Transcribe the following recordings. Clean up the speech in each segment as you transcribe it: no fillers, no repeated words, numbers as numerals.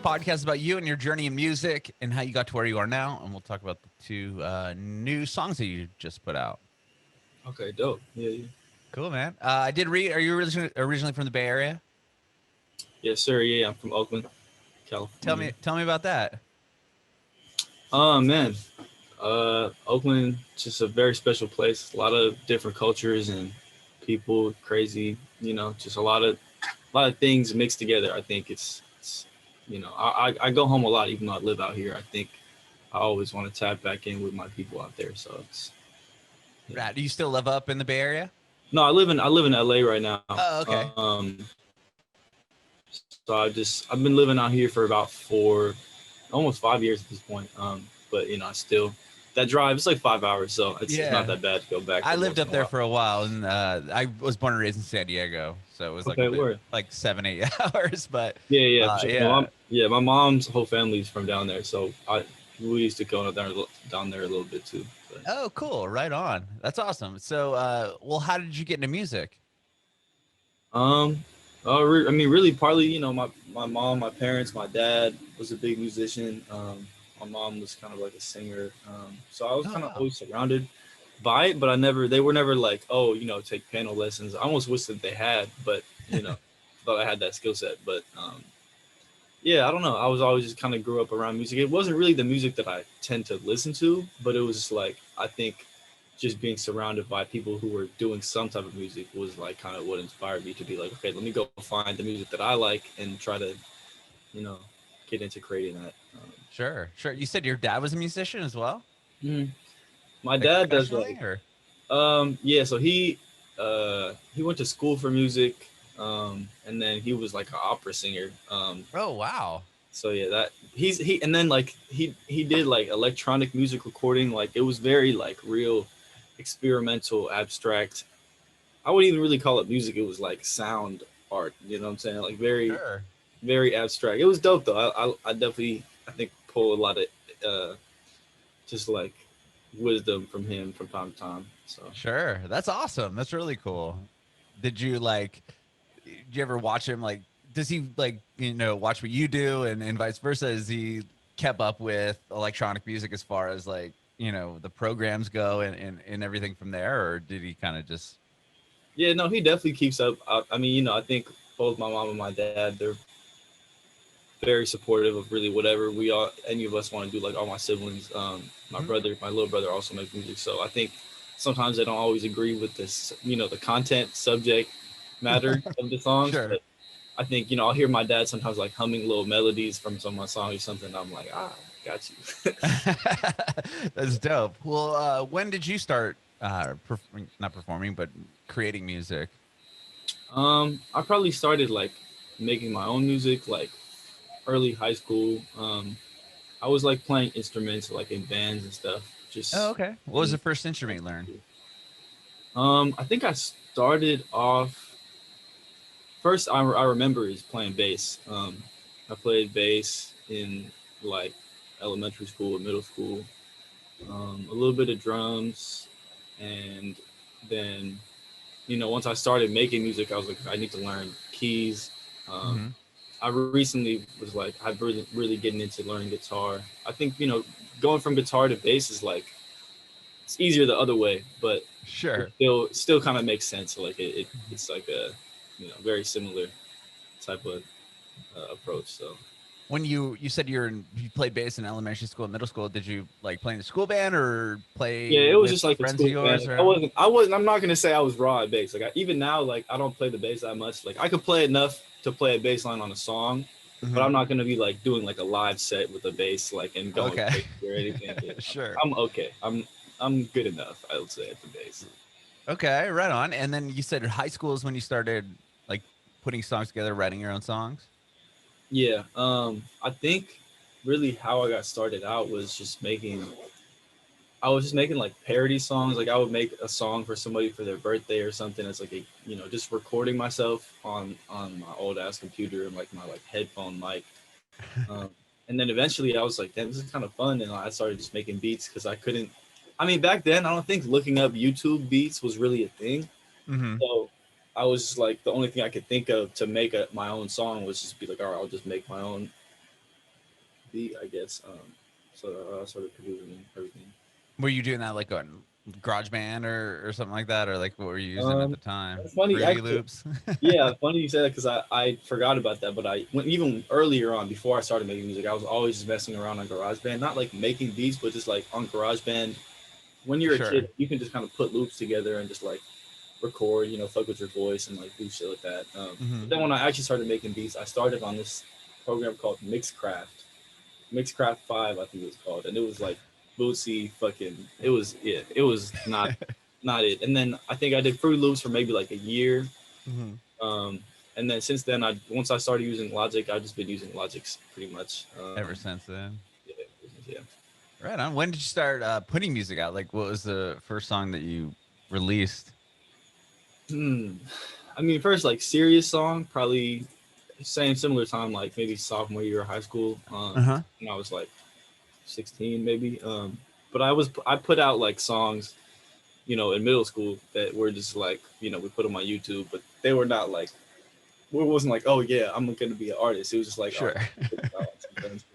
podcast about you and your journey in music and how you got to where you are now. And we'll talk about the two new songs that you just put out. Okay, dope. Yeah, yeah. Cool, man. I did read. Are you originally from the Bay Area? Yes, sir. Yeah, I'm from Oakland, Tell California. me, tell me about that. Oh man, Oakland just a very special place. A lot of different cultures and people, crazy. Just a lot of things mixed together. I think I go home a lot, even though I live out here. I think I always want to tap back in with my people out there. So it's yeah. Right. Do you still live up in the Bay Area? No, I live in LA right now. Oh, okay. So I've been living out here for about almost 5 years at this point. But I still that drive it's like 5 hours, so it's not Yeah. that bad to go back I every lived once up in a there while. for a while, and I was born and raised in San Diego, so it was like a Okay, bit, word. like 7, 8 hours. But Yeah, yeah, for sure. No, yeah. my mom's whole family's from down there, so we used to go down there a little bit too. But, Oh, cool. Right on. That's awesome. So, well, how did you get into music? um, I mean, really, partly, my mom, my parents, my dad was a big musician. My mom was kind of like a singer. So I was Oh, kind of wow. always surrounded by it, but they were never like, oh, take piano lessons. I almost wish that they had, but thought I had that skill set. But yeah, I don't know. I was always just kind of grew up around music. It wasn't really the music that I tend to listen to, but it was just like, I think just being surrounded by people who were doing some type of music was like kind of what inspired me to be like, okay, let me go find the music that I like and try to, you know, get into creating that. Sure, sure. You said your dad was a musician as well, Mm. My like dad does professionally, like, or? yeah, so he went to school for music, and then he was like an opera singer. Oh, wow. So yeah, that he and then like he did like electronic music recording. Like it was very like real experimental, abstract. I wouldn't even really call it music. It was like sound art. You know what I'm saying? Like very Sure, very abstract. It was dope though. I definitely I think pull a lot of uh just like wisdom from him from time to time. So sure. That's awesome. That's really cool. Did you like? Did you ever watch him? Like, does he like watch what you do, and vice versa? Is he kept up with electronic music as far as like the programs go and everything from there, or did he kind of just? yeah, no, he definitely keeps up. I mean, I think both my mom and my dad, they're very supportive of really whatever any of us want to do. Like all my siblings, Mhm. my little brother also makes music. So I think sometimes they don't always agree with this, the content, subject matter of the songs. Sure. But I think, I'll hear my dad sometimes like humming little melodies from some of my songs or something. And I'm like, got you. That's dope. Well, when did you start not performing, but creating music? I probably started like making my own music like early high school. I was like playing instruments like in bands and stuff. Oh, Just okay. What was the first instrument you learned? I think I started off first. I remember is playing bass. I played bass in like elementary school and middle school. A little bit of drums, and then once I started making music, I was like, I need to learn keys. Um, Hmm. I recently was like, I've really getting into learning guitar. I think going from guitar to bass is like it's easier the other way, but it Sure. still kind of makes sense. Like it's like a very similar type of approach. So When you said you played bass in elementary school and middle school, did you like play in a school band or yeah, play it was with just like a friends of school band. yours? Like, Or I wasn't. I'm not gonna say I was raw at bass. Like even now, like I don't play the bass that much. Like I could play enough to play a bass line on a song, but Mhm. I'm not gonna be like doing like a live set with a bass like and going Okay. crazy or anything. Yeah, Sure. I'm okay. I'm good enough. I would say at the bass. Okay, right on. And then you said high school is when you started like putting songs together, writing your own songs. Yeah. I think really how I got started out was just making. I was just making like parody songs. Like I would make a song for somebody for their birthday or something. It's like just recording myself on my old ass computer and like my like headphone mic. Um, and then eventually I was like, damn, this is kind of fun. And I started just making beats because I couldn't. I mean, back then I don't think looking up YouTube beats was really a thing. Hmm. So I was just like the only thing I could think of to make my own song was just be like, all right, I'll just make my own beat, I guess. So I started producing everything. Were you doing that like on GarageBand or something like that, or like what were you using at the Um, time? Funny, Fruity actually. Loops. Yeah, funny you said that because I forgot about that. But I when even earlier on, before I started making music, I was always just messing around on GarageBand, not like making beats, but just like on GarageBand. When you're a Sure. kid, you can just kind of put loops together and just like record, fuck with your voice and like do shit like that. But Hmm. then when I actually started making beats, I started on this program called Mixcraft 5, I think it was called, and it was like bootsy fucking. It was yeah, it was not it. And then I think I did Fruity Loops for maybe like a year. Hmm. Um, and then since then, I once I started using Logic, I've just been using Logic pretty much. Ever since then. Yeah, yeah. Right on. When did you start putting music out? Like, what was the first song that you released? Hmm. I mean, first like serious song, probably same similar time, like maybe sophomore year of high school. Uh huh. When I was like 16 maybe. But I put out like songs, in middle school that were just like, we put them on YouTube, but they were not like, it wasn't like, oh yeah, I'm gonna be an artist. It was just like, all Sure. right, put this out on some friends.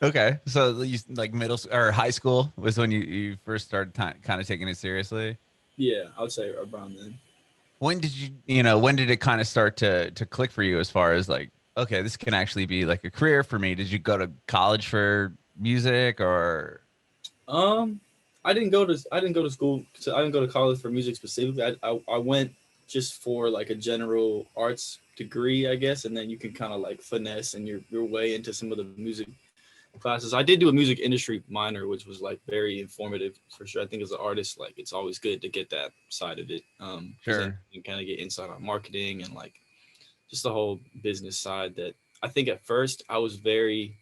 Okay, so you like middle or high school was when you first started kind of taking it seriously. Yeah, I would say around then. When did when did it kind of start to click for you as far as like, okay, this can actually be like a career for me? Did you go to college for music or? Um, I didn't go to school. So I didn't go to college for music specifically. I went just for like a general arts degree, I guess, and then you can kind of like finesse and your way into some of the music classes. I did do a music industry minor, which was like very informative for sure. I think as an artist, like it's always good to get that side of it, because then Sure. you can kind of get insight on marketing and like just the whole business side. That I think at first I was very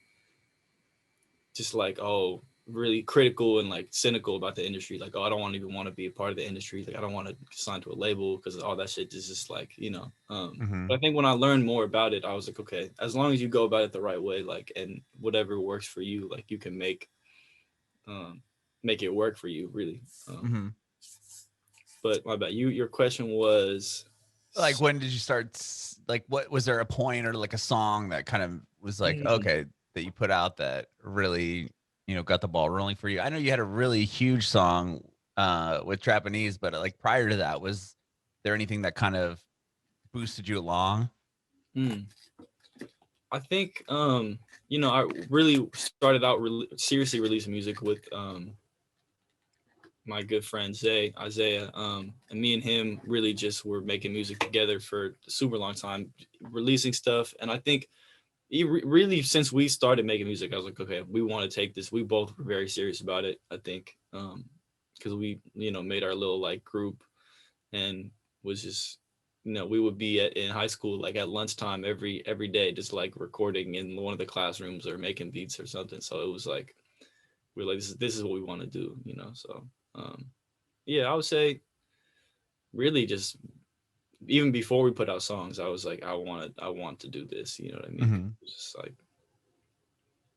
just like, oh, really critical and like cynical about the industry. Like, oh, I don't even want to be a part of the industry. Like, I don't want to sign to a label because all that shit is just like, Hmm. But I think when I learned more about it, I was like, okay, as long as you go about it the right way, like, and whatever works for you, like, you can um, make it work for you, really. Hmm. But my bad. Your question was, Like, when did you start? Like, what was there a point or like a song that kind of was like, mm, okay, that you put out that really, got the ball rolling for you? I know you had a really huge song with Trapanese, but like prior to that, was there anything that kind of boosted you along? mm, I think, I really started out seriously releasing music with my good friend Isaiah, and me and him really just were making music together for a super long time, releasing stuff. And I think really since we started making music, I was like, okay, we want to take this. We both were very serious about it. I think because we made our little like group and was just we would be in high school like at lunchtime every day just like recording in one of the classrooms or making beats or something. So it was like we're like this is what we want to do, so. Um, yeah, I would say really just even before we put out songs, I was like, I want to do this. You know what I mean? Hmm. It's just like,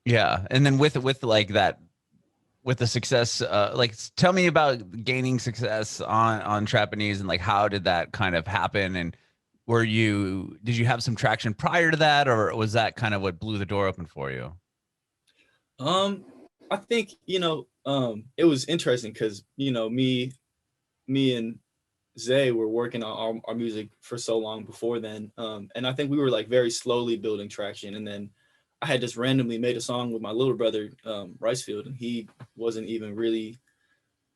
Yeah, and then with like that, with the success, like tell me about gaining success on Trapanese and like how did that kind of happen? And did you have some traction prior to that, or was that kind of what blew the door open for you? I think it was interesting because me and Zay were working on our music for so long before then, and I think we were like very slowly building traction, and then I had just randomly made a song with my little brother Ricefield, and he wasn't even really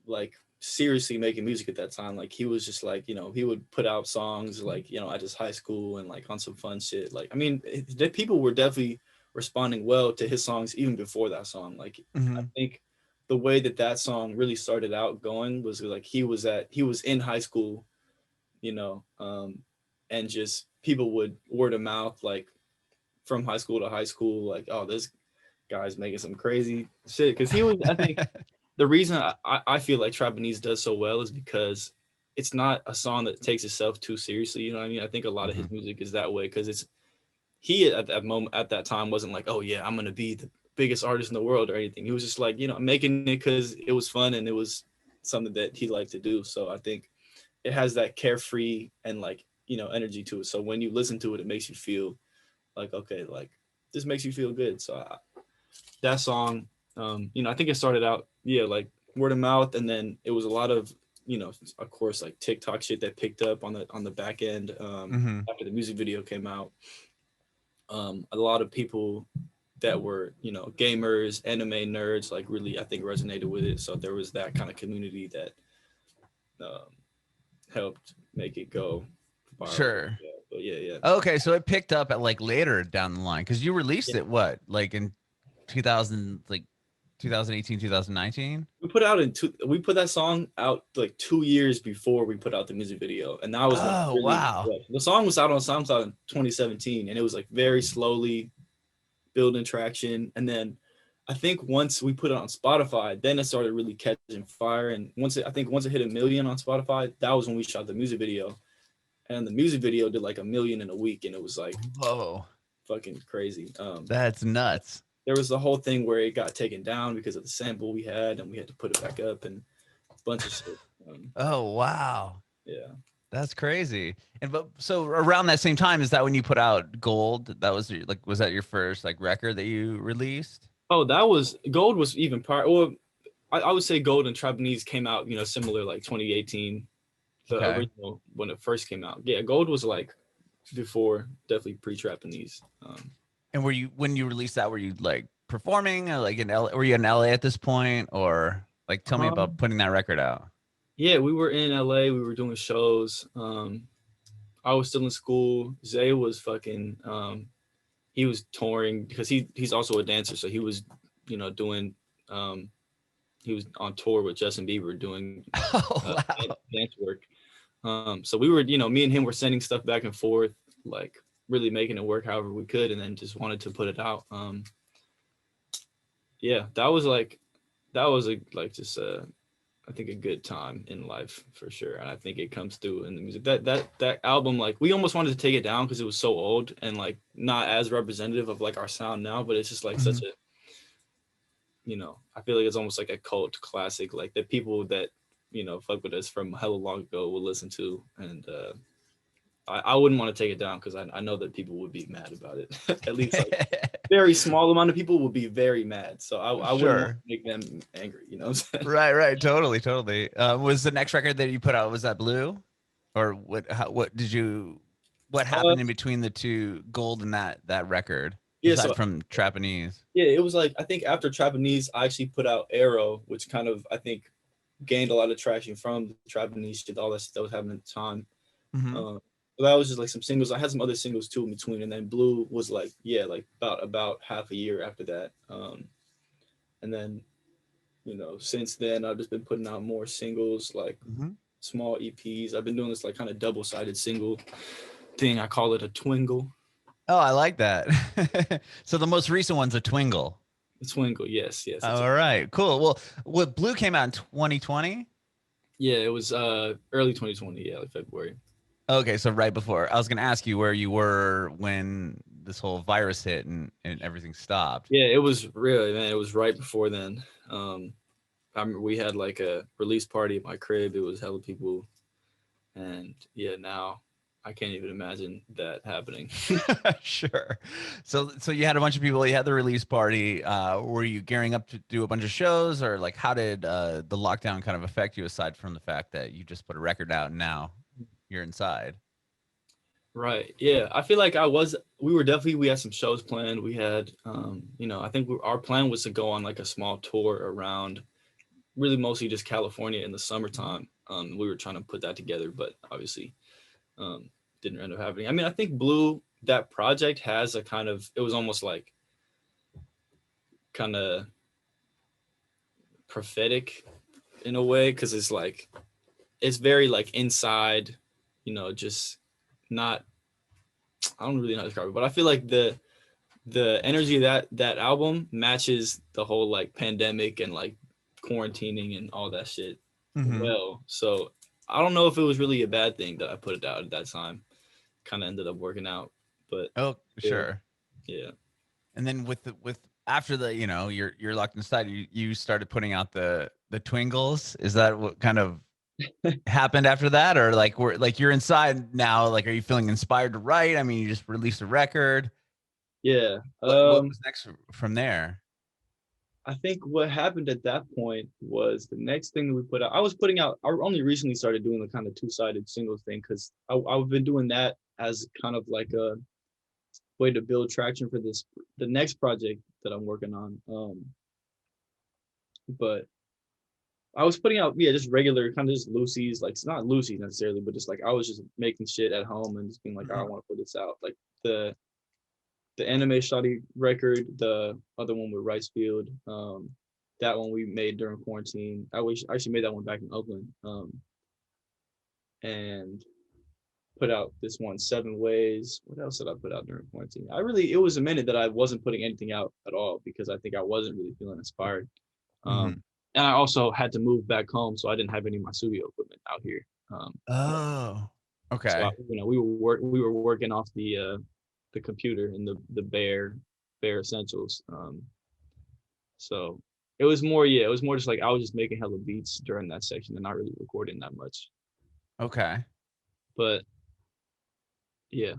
like seriously making music at that time. Like he was just like, he would put out songs like, at his high school and like on some fun shit. Like, I mean, the people were definitely responding well to his songs even before that song. Like, I Hmm. think the way that song really started out going was like he was in high school, you know, um, and just people would word of mouth like from high school to high school, like, oh, this guy's making some crazy shit. Because he was, I think, the reason I feel like Trapanese does so well is because it's not a song that takes itself too seriously. You know what I mean? I think a lot of his Hmm. music is that way because he at that moment at that time wasn't like, oh yeah, I'm gonna be the biggest artist in the world or anything. He was just like, making it because it was fun and it was something that he liked to do. So I think it has that carefree and like energy to it. So when you listen to it, it makes you feel like, okay, like this makes you feel good. So that song, you know, I think it started out, yeah, like word of mouth, and then it was a lot of, you know, of course, like TikTok shit that picked up on the back end after the music video came out. A lot of people that were, you know, gamers, anime nerds, like really, I think resonated with it. So there was that kind of community that um, helped make it go viral. Sure. Yeah, but yeah. Okay, so it picked up at like later down the line because you released Yeah. it what, like in 2000, like 2018, 2019? We put that song out like 2 years before we put out the music video, and that was like Oh, really, wow. yeah. The song was out on SoundCloud in 2017, and it was like very slowly building traction. And then I think once we put it on Spotify, then it started really catching fire. And I think once it hit 1 million on Spotify, that was when we shot the music video. And the music video did like 1 million in a week, and it was like Whoa, fucking crazy. that's nuts. There was the whole thing where it got taken down because of the sample we had, and we had to put it back up and a bunch of shit. Oh, wow. Yeah. That's crazy. And but so around that same time, is that when you put out Gold? That was like, was that your first like record that you released? Oh, that was Gold was even prior. Well, I would say Gold and Trapanese came out, you know, similar, like 2018, the Okay. original when it first came out. Yeah, Gold was like before, definitely pre-Trapanese. And were you, when you released that, were you like performing or like in LA? Were you in LA at this point, or like tell me about putting that record out? Yeah, we were in LA. We were doing shows. I was still in school. Zay was fucking. He was touring because he's also a dancer, so he was, you know, doing. He was on tour with Justin Bieber doing dance work. So we were, you know, me and him were sending stuff back and forth, like really making it work however we could, and then just wanted to put it out. Yeah, that was like just I think a good time in life for sure, and I think it comes through in the music. That album, like we almost wanted to take it down because it was so old and like not as representative of like our sound now, but it's just like such a, you know, I feel like it's almost like a cult classic, like the people that, you know, fuck with us from hella long ago will listen to, and I wouldn't want to take it down because I know that people would be mad about it. At least like very small amount of people will be very mad. So I wouldn't want to make them angry, you know what I'm saying? Right. Totally. Was the next record that you put out, was that Blue? Or what happened in between the two, Gold and that record? Yeah, Aside so from Trapanese. yeah, it was like I think after Trapanese, I actually put out Arrow, which kind of I think gained a lot of traction from the Trapanese shit, all that stuff that was happening at the time. So that was just like some singles. I had some other singles too in between, and then Blue was like, yeah, like about half a year after that. And then, you know, since then I've just been putting out more singles, like small EPs. I've been doing this like kind of double-sided single thing. I call it a twingle. Oh, I like that. So the most recent one's a twingle. A twingle, yes. All right, cool. Well, what Blue came out in 2020? Yeah, it was early 2020, yeah, like February. Okay, so right before. I was going to ask you where you were when this whole virus hit and everything stopped. Yeah, it was really, man, it was right before then. I remember we had like a release party at my crib. It was hella people. And yeah, now I can't even imagine that happening. Sure. So you had a bunch of people, you had the release party. Were you gearing up to do a bunch of shows, or like how did the lockdown kind of affect you, aside from the fact that you just put a record out and now you're inside? Right. Yeah. I feel like we had some shows planned. We had, you know, I think our plan was to go on like a small tour around really mostly just California in the summertime. We were trying to put that together, but obviously didn't end up happening. I mean, I think Blue, that project has a kind of, it was almost like kind of prophetic in a way, because it's like, it's very like inside, you know, just not, I don't really know how to describe it, but I feel like the energy of that album matches the whole like pandemic and like quarantining and all that shit well. So I don't know if it was really a bad thing that I put it out at that time. Kind of ended up working out, but sure. Yeah. And then with after the, you know, you're locked inside, you started putting out the twingles. Is that what kind of happened after that, or like you're inside now, like are you feeling inspired to write? I mean, you just released a record. Yeah. What was next from there? I think what happened at that point was the next thing that we put out. I was putting out. I only recently started doing the kind of two-sided singles thing because I've been doing that as kind of like a way to build traction for the next project that I'm working on. But I was putting out, yeah, just regular kind of just loosies, like it's not loosies necessarily, but just like I was just making shit at home and just being like, I Mhm. want to put this out. Like the anime shoddy record, the other one with Ricefield, that one we made during quarantine. I actually made that one back in Oakland, and put out this one 7 ways. What else did I put out during quarantine? It was a minute that I wasn't putting anything out at all because I think I wasn't really feeling inspired. Mhm. And I also had to move back home, so I didn't have any of my studio equipment out here. Oh, So okay. we were working off the computer and the bare essentials. So it was more just like I was just making hella beats during that section and not really recording that much. Okay. But yeah,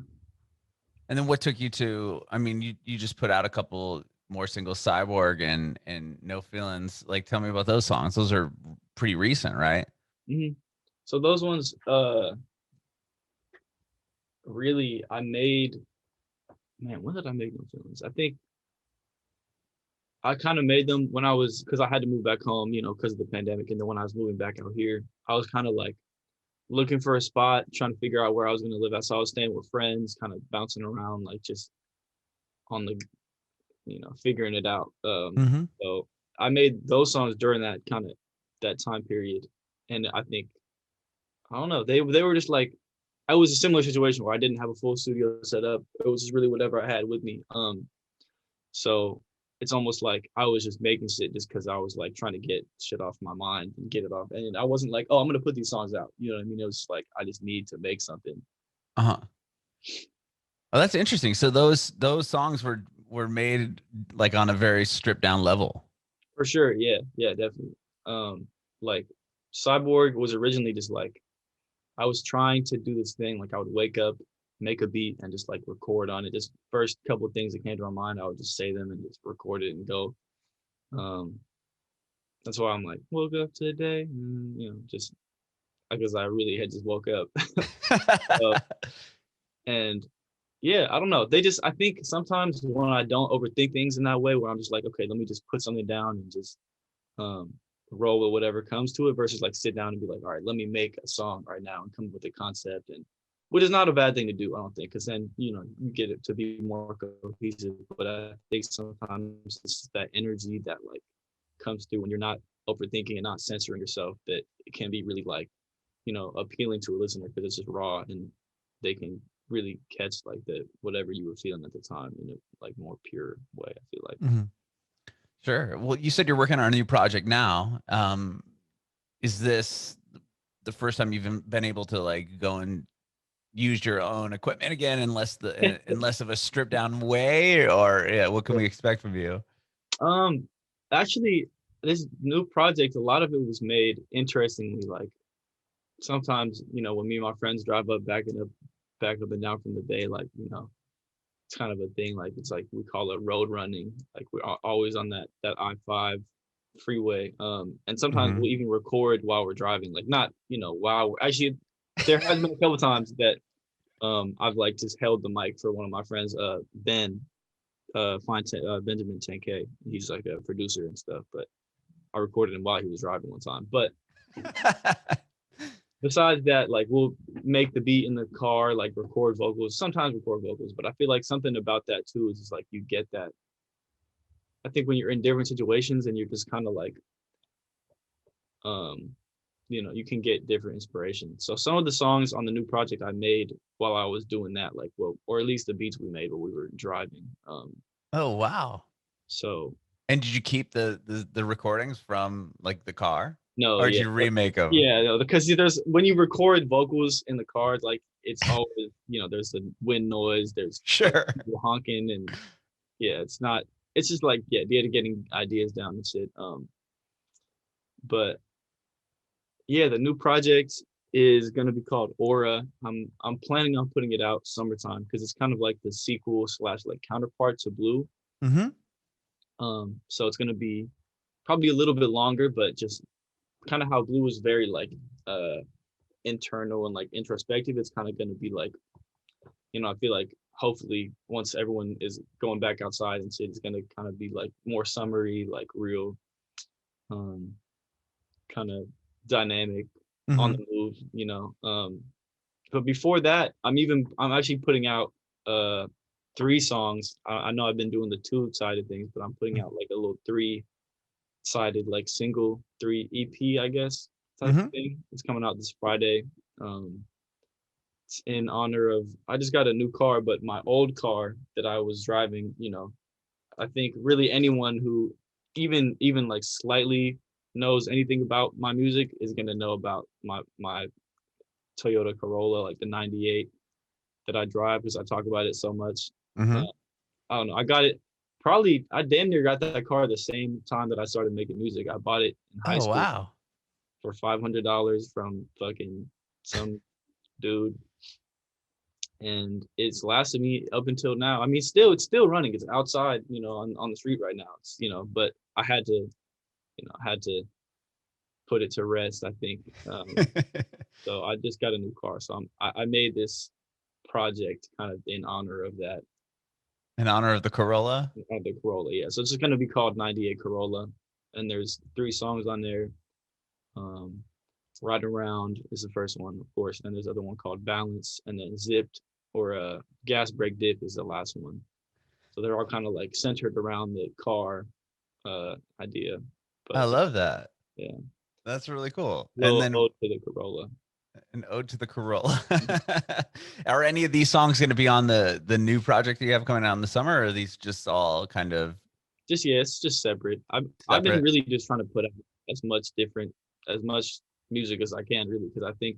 And then what took you to, I mean, you just put out a couple more singles, Cyborg and No Feelings. Like tell me about those songs. Those are pretty recent, right? hmm so those ones, really, I made. Man, when did I make those feelings? I think I kind of made them when I was because I had to move back home, because of the pandemic, and then when I was moving back out here, I was kind of like looking for a spot, trying to figure out where I was going to live at. So I was staying with friends, kind of bouncing around, like just on the figuring it out. Mhm. So I made those songs during that time period, and I think I don't know they were just like I was a similar situation where I didn't have a full studio set up. It was just really whatever I had with me. So it's almost like I was just making shit just because I was like trying to get shit off my mind and get it off. And I wasn't like, oh, I'm gonna put these songs out. You know what I mean? It was like I just need to make something. Uh-huh. Oh, that's interesting. So those songs were made like on a very stripped down level. For sure. Yeah. Yeah, definitely. Like Cyborg was originally just like I was trying to do this thing. Like I would wake up, make a beat, and just like record on it. Just first couple of things that came to my mind, I would just say them and just record it and go. Um, that's why I'm like, woke up today, just because I really had just woke up. uh, and yeah, I don't know. I think sometimes when I don't overthink things in that way, where I'm just like, okay, let me just put something down and just um, roll with whatever comes to it, versus like sit down and be like, all right, let me make a song right now and come up with a concept, and which is not a bad thing to do, I don't think, because then you get it to be more cohesive. But I think sometimes it's that energy that like comes through when you're not overthinking and not censoring yourself that it can be really like appealing to a listener because it's just raw and they can really catch like the whatever you were feeling at the time in a like more pure way, I feel like. Mhm. Sure. Well, you said you're working on a new project now. Is this the first time you've been able to like go and use your own equipment again in less of a stripped down way, or yeah, what can we expect from you? um Actually, this new project, a lot of it was made interestingly. Like sometimes when me and my friends drive up back up and down from the bay, like it's kind of a thing. Like it's like we call it road running. Like we're always on that I-5 freeway. And sometimes Hmm. we'll even record while we're driving. Like not while we're actually. There has been a couple times that I've like just held the mic for one of my friends, Ben, Benjamin 10K. He's like a producer and stuff, but I recorded him while he was driving one time. But besides that, like we'll make the beat in the car, like record vocals, sometimes record vocals, but I feel like something about that too is just like you get that. I think when you're in different situations and you're just kind of like, um, you can get different inspiration. So some of the songs on the new project I made while I was doing that, like, well, or at least the beats we made while we were driving. Oh, wow. So And did you keep the recordings from like the car, no, or did yeah, you remake them? yeah, no, because there's when you record vocals in the car, like it's always, there's the wind noise, there's other Sure. people honking, and yeah, it's not. It's just like yeah, the getting ideas down and shit. But yeah, the new project. is going to be called Aura. I'm planning on putting it out summertime because it's kind of like the sequel slash like counterpart to Blue. Mm-hmm. So it's going to be probably a little bit longer, but just kind of how Blue is very like internal and like introspective. It's kind of going to be like, I feel like hopefully once everyone is going back outside and shit, it's going to kind of be like more summery, like real, kind of dynamic, on Mm-hmm. the move, but before that, I'm actually putting out 3 songs. I know I've been doing the 2-sided things, but I'm putting out like a little 3-sided like single 3 EP, I guess, type Mm-hmm. of thing. It's coming out this Friday. It's in honor of, I just got a new car, but my old car that I was driving, I think really anyone who even like slightly knows anything about my music is gonna know about my Toyota Corolla, like the 98 that I drive because I talk about it so much. Mm-hmm. Uh, I don't know. I got it probably, I damn near got that car the same time that I started making music. I bought it in high Oh school wow. for $500 from fucking some dude. And it's lasted me up until now. I mean, it's still running. It's outside, on the street right now. But I had to put it to rest, I think. So I just got a new car. So I made this project kind of in honor of that, In honor of the Corolla. of the Corolla. Yeah. So it's just gonna be called 98 Corolla. And there's 3 songs on there. Um Right Around is the first one, of course. And there's another one called Balance, and then Zipped, or Gas Brake Dip is the last one. So they're all kind of like centered around the car idea. I But love that. yeah, That's really cool. And little then ode to the Corolla. an ode to the Corolla. Are any of these songs going to be on the new project that you have coming out in the summer, or are these just all kind of Just, yeah, it's just separate. I've been separate? really just trying to put out as much music as I can, really, because I think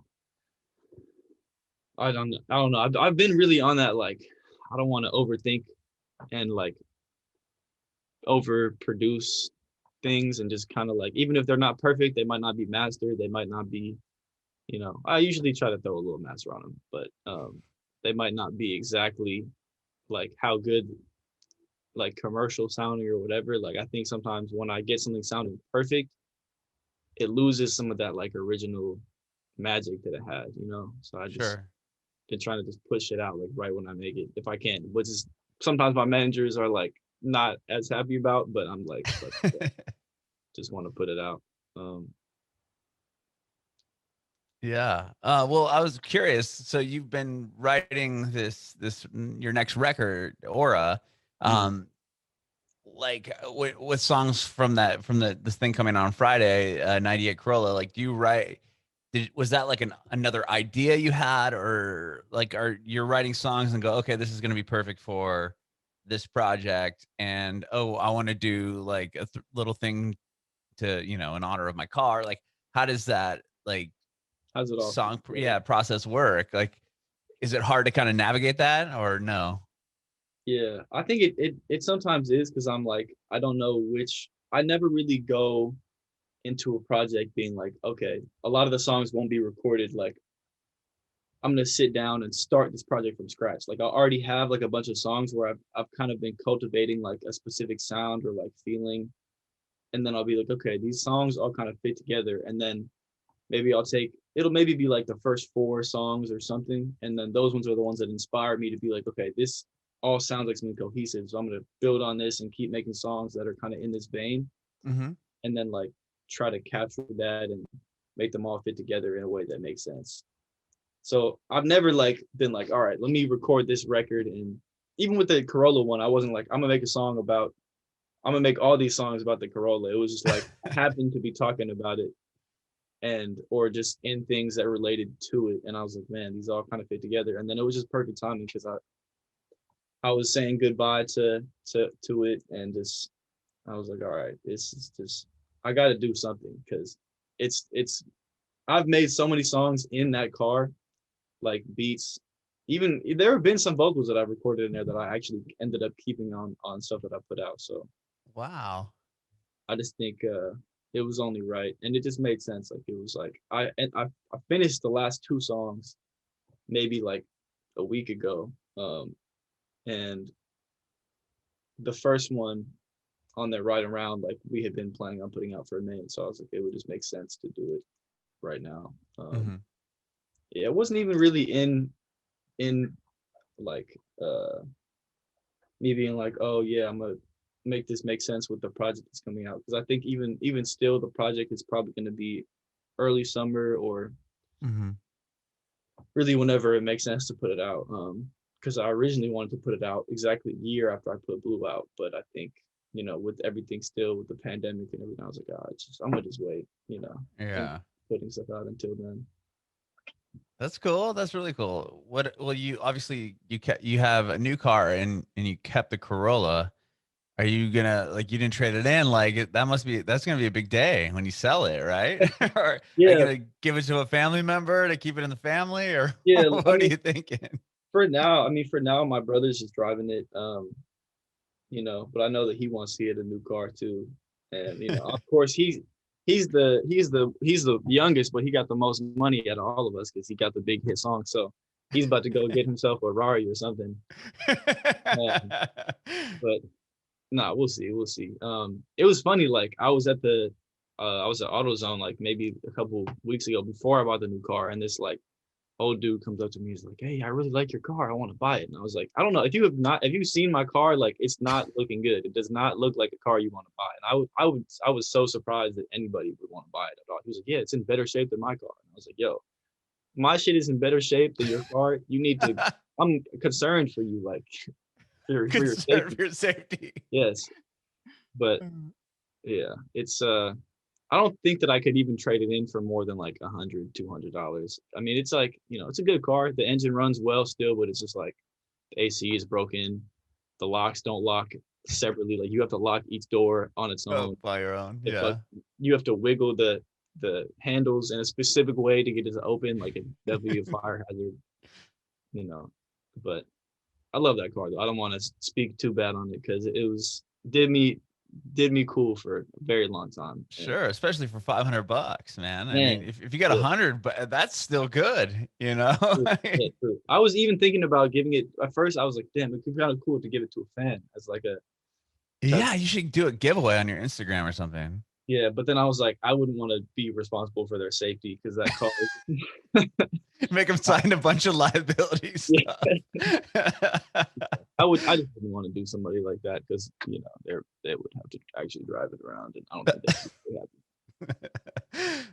I don't know. I've been really on that, like, I don't want to overthink and like overproduce things, and just kind of like, even if they're not perfect, they might not be mastered, they might not be, I usually try to throw a little master on them, but they might not be exactly like how good, like commercial sounding or whatever. Like, I think sometimes when I get something sounding perfect, it loses some of that like original magic that it had, So I just Sure. been trying to just push it out like right when I make it, if I can, which is sometimes my managers are like not as happy about, but I'm like, just want to put it out. Um, Yeah. Well, I was curious. So you've been writing your next record, Aura. mm, Um, like with songs from this thing coming on Friday, 98 Corolla. Like, do you write? Was that like another idea you had, or like are you're writing songs and go, okay, this is going to be perfect for this project, and oh, I want to do like a little thing to in honor of my car. Like, how does that like how's it all fit song together? process work? Like, is it hard to kind of navigate that, or no? Yeah, I think it sometimes is, because I'm like, I don't know which. I never really go into a project being like, okay, a lot of the songs won't be recorded like I'm gonna sit down and start this project from scratch. Like, I already have like a bunch of songs where I've kind of been cultivating like a specific sound or like feeling, and then I'll be like, okay, these songs all kind of fit together, and then maybe it'll maybe be like the first 4 songs or something, and then those ones are the ones that inspire me to be like, okay, this all sounds like something cohesive, so I'm gonna build on this and keep making songs that are kind of in this vein, Mm-hmm. and then like try to capture that and make them all fit together in a way that makes sense. So I've never like been like, all right, let me record this record. And even with the Corolla one, I wasn't like, I'm gonna make all these songs about the Corolla. It was just like, I happened to be talking about it, and or just in things that related to it. And I was like, man, these all kind of fit together. And then it was just perfect timing, because I was saying goodbye to it, and just I was like, all right, this is just, I gotta do something, because it's I've made so many songs in that car, like beats. Even there have been some vocals that I've recorded in there that I actually ended up keeping on stuff that I put out. So Wow. I just think it was only right, and it just made sense. Like it was like I finished the last two songs maybe like a week ago, and the first one on that Right Around, like we had been planning on putting out for a minute, so I was like, it would just make sense to do it right now. Hmm. Yeah, it wasn't even really in like me being like, oh yeah, I'm gonna make this make sense with the project that's coming out, because I think even still the project is probably going to be early summer or Hmm. really whenever it makes sense to put it out. Because I originally wanted to put it out exactly a year after I put Blue out, but I think with everything still with the pandemic and everything, I was like, I'm gonna just wait, and Yeah. putting stuff out until then. That's cool. That's really cool. What? Well, you obviously you have a new car and you kept the Corolla. Are you gonna like you didn't trade it in? Like that's gonna be a big day when you sell it, right? Or are you Yeah, gonna give it to a family member to keep it in the family, or yeah. I what are mean, you thinking? for now, my brother's just driving it. But I know that he wants to get a new car too. And of course he's the youngest, but he got the most money out of all of us because he got the big hit song. So he's about to go get himself a Rari or something. Um, but nah, we'll see. We'll see. It was funny, like I was at AutoZone like maybe a couple weeks ago before I bought the new car, and this like old dude comes up to me. He's like, "Hey, I really like your car. I want to buy it." And I was like, "I don't know if you've seen my car, like it's not looking good. It does not look like a car you want to buy." And I was so surprised that anybody would want to buy it at all. He was like, "Yeah, it's in better shape than my car." And I was like, "Yo, my shit is in better shape than your car. You need to. I'm concerned for you, like for your Concern safety." for your safety. Yes, but yeah, it's I don't think that I could even trade it in for more than like $100, $200. I mean, it's like, it's a good car. The engine runs well still, but it's just like the AC is broken. The locks don't lock separately. Like you have to lock each door on its Oh, own. by your own. If like Yeah. you have to wiggle the handles in a specific way to get it to open, like it definitely a fire hazard, you know. But I love that car though. I don't want to speak too bad on it because it was did me cool for a very long time. And Sure, especially for $500, man. I mean, man, if you got yeah, 100, but that's still good, you know? true. Yeah, true. I was even thinking about giving it at first. I was like, damn, it could be kind of cool to give it to a fan as like a type. Yeah, you should do a giveaway on your Instagram or something. Yeah, but then I was like, I wouldn't want to be responsible for their safety because that car. Make them sign a bunch of liability Yeah, stuff. I just wouldn't want to do somebody like that because they would have to actually drive it around, and I don't think that'd be very happy.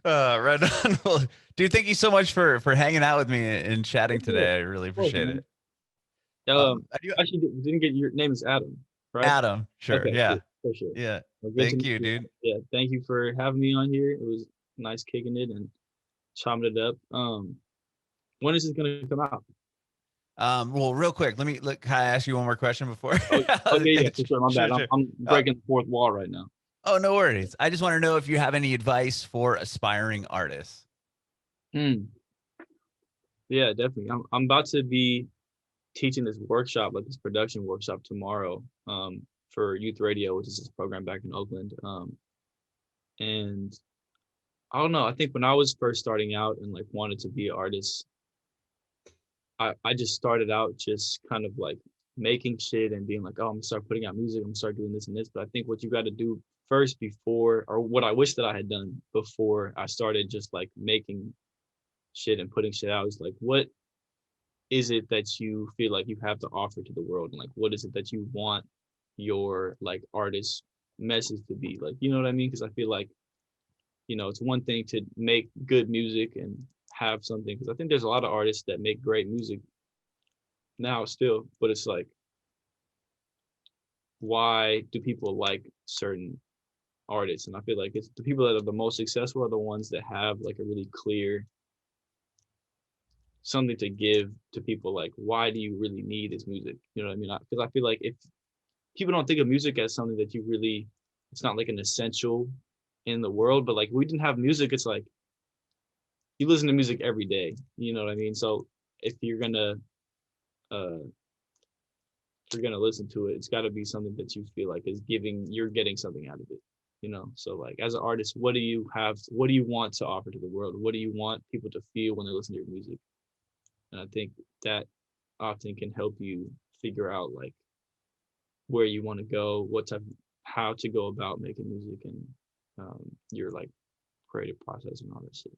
Right on. Well, dude, thank you so much for hanging out with me and chatting Yeah, today. I really of course, appreciate man. it. Um, I do, Actually didn't get your name is Adam, right? Adam, sure. Okay, Yeah. cool, for sure. Yeah. Well, good to Thank meet you, you. dude. Yeah, thank you for having me on here. It was nice kicking it and chopping it up. When is this gonna come out? Well, real quick, let me look. Can I ask you one more question before? Oh, yeah, for sure. My bad. Sure, I'm sure. I'm Uh, breaking the fourth wall right now. oh, no worries. I just want to know if you have any advice for aspiring artists. Hmm. Yeah, definitely. I'm about to be teaching this workshop, like this production workshop tomorrow, for youth radio, which is this program back in Oakland. And I don't know. I think when I was first starting out and like wanted to be an artist, I just started out just kind of like making shit and being like, oh, I'm gonna start putting out music, I'm gonna start doing this and this. But I think what you got to do first before, or what I wish that I had done before I started just like making shit and putting shit out is like, what is it that you feel like you have to offer to the world? And like, what is it that you want your like artist message to be? Like, you know what I mean? Because I feel like, it's one thing to make good music and have something, because I think there's a lot of artists that make great music now still, but it's like, why do people like certain artists? And I feel like it's the people that are the most successful are the ones that have like a really clear something to give to people. Like, why do you really need this music? You know what I mean? Because I feel like if people don't think of music as something that you really, it's not like an essential in the world, but like we didn't have music, it's like you listen to music every day. You know what I mean? So if you're gonna uh if you're gonna listen to it, it's got to be something that you feel like is giving, you're getting something out of it. you know. So like as an artist, what do you have, what do you want to offer to the world? What do you want people to feel when they listen to your music? And I think that often can help you figure out like where you want to go, what type, how to go about making music, and your like creative process and all that shit.